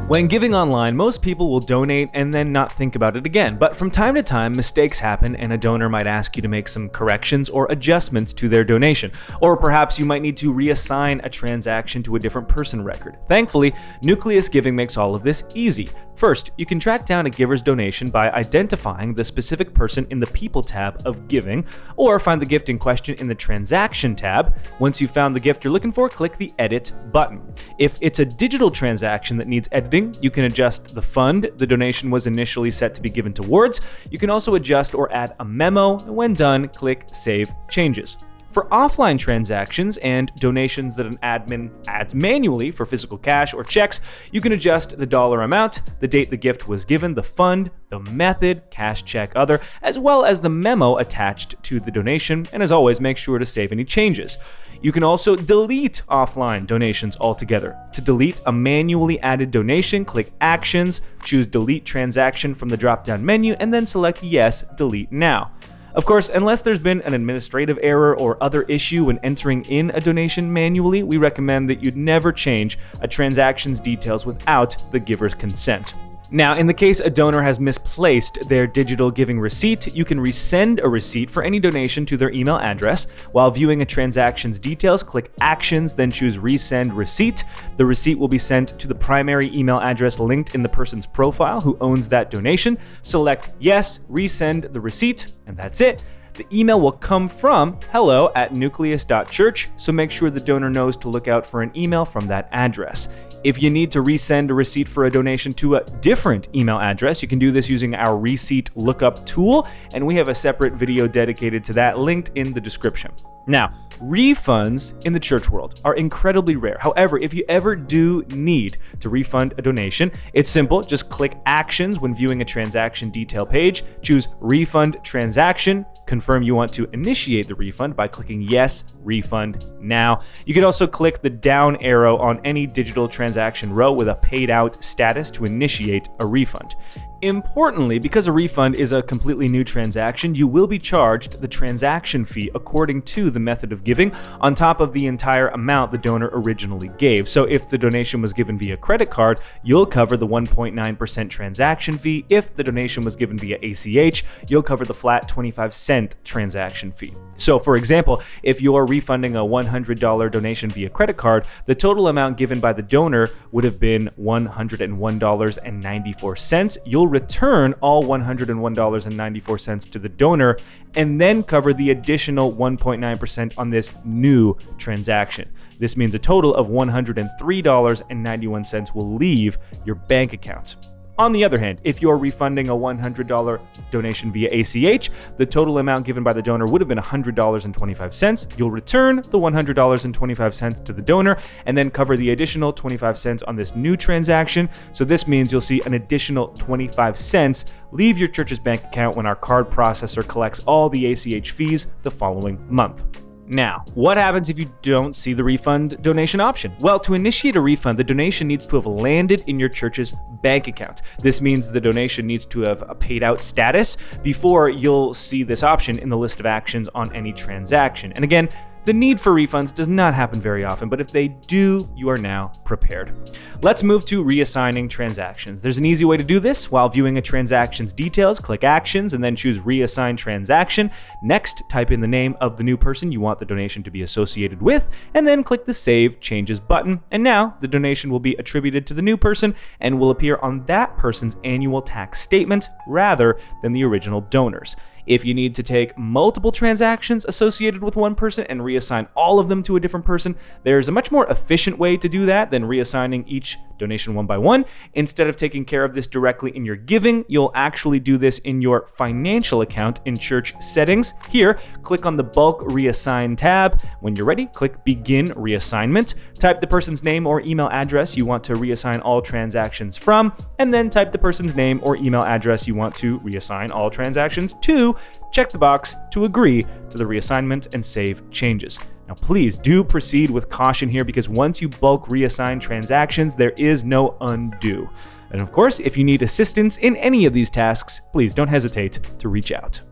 When giving online, most people will donate and then not think about it again, but from time to time, mistakes happen and a donor might ask you to make some corrections or adjustments to their donation, or perhaps you might need to reassign a transaction to a different person record. Thankfully, Nucleus Giving makes all of this easy. First, you can track down a giver's donation by identifying the specific person in the People tab of Giving, or find the gift in question in the Transaction tab. Once you've found the gift you're looking for, click the Edit button. If it's a digital transaction that needs editing, you can adjust the fund the donation was initially set to be given towards. You can also adjust or add a memo, and when done, click Save Changes. For offline transactions and donations that an admin adds manually for physical cash or checks, you can adjust the dollar amount, the date the gift was given, the fund, the method, cash, check, other, as well as the memo attached to the donation, and as always, make sure to save any changes. You can also delete offline donations altogether. To delete a manually added donation, click Actions, choose Delete Transaction from the drop-down menu, and then select Yes, Delete Now. Of course, unless there's been an administrative error or other issue when entering in a donation manually, we recommend that you'd never change a transaction's details without the giver's consent. Now, in the case a donor has misplaced their digital giving receipt, you can resend a receipt for any donation to their email address. While viewing a transaction's details, click Actions, then choose Resend Receipt. The receipt will be sent to the primary email address linked in the person's profile who owns that donation. Select Yes, resend the receipt, and that's it. The email will come from hello@nucleus.church, so make sure the donor knows to look out for an email from that address. If you need to resend a receipt for a donation to a different email address, you can do this using our receipt lookup tool, and we have a separate video dedicated to that linked in the description. Now, refunds in the church world are incredibly rare. However, if you ever do need to refund a donation, it's simple. Just click Actions when viewing a transaction detail page, choose Refund Transaction, confirm you want to initiate the refund by clicking Yes, Refund Now. You can also click the down arrow on any digital transaction row with a paid out status to initiate a refund. Importantly, because a refund is a completely new transaction, you will be charged the transaction fee according to the method of giving on top of the entire amount the donor originally gave. So if the donation was given via credit card, you'll cover the 1.9% transaction fee. If the donation was given via ACH, you'll cover the flat 25-cent transaction fee. So for example, if you're refunding a $100 donation via credit card, the total amount given by the donor would have been $101.94. You'll return all $101.94 to the donor and then cover the additional 1.9% on this new transaction. This means a total of $103.91 will leave your bank account. On the other hand, if you're refunding a $100 donation via ACH, the total amount given by the donor would have been $100.25. You'll return the $100.25 to the donor and then cover the additional 25 cents on this new transaction. So this means you'll see an additional 25 cents leave your church's bank account when our card processor collects all the ACH fees the following month. Now, what happens if you don't see the refund donation option? Well, to initiate a refund, the donation needs to have landed in your church's bank account. This means the donation needs to have a paid out status before you'll see this option in the list of actions on any transaction. And again, the need for refunds does not happen very often, but if they do, you are now prepared. Let's move to reassigning transactions. There's an easy way to do this. While viewing a transaction's details, click Actions and then choose Reassign Transaction. Next, type in the name of the new person you want the donation to be associated with, and then click the Save Changes button. And now the donation will be attributed to the new person and will appear on that person's annual tax statement rather than the original donor's. If you need to take multiple transactions associated with one person and reassign all of them to a different person, there's a much more efficient way to do that than reassigning each donation one by one. Instead of taking care of this directly in your giving, you'll actually do this in your financial account in church settings. Here, click on the Bulk Reassign tab. When you're ready, click Begin Reassignment. Type the person's name or email address you want to reassign all transactions from, and then type the person's name or email address you want to reassign all transactions to. Check the box to agree to the reassignment and save changes. Now, please do proceed with caution here because once you bulk reassign transactions, there is no undo. And of course, if you need assistance in any of these tasks, please don't hesitate to reach out.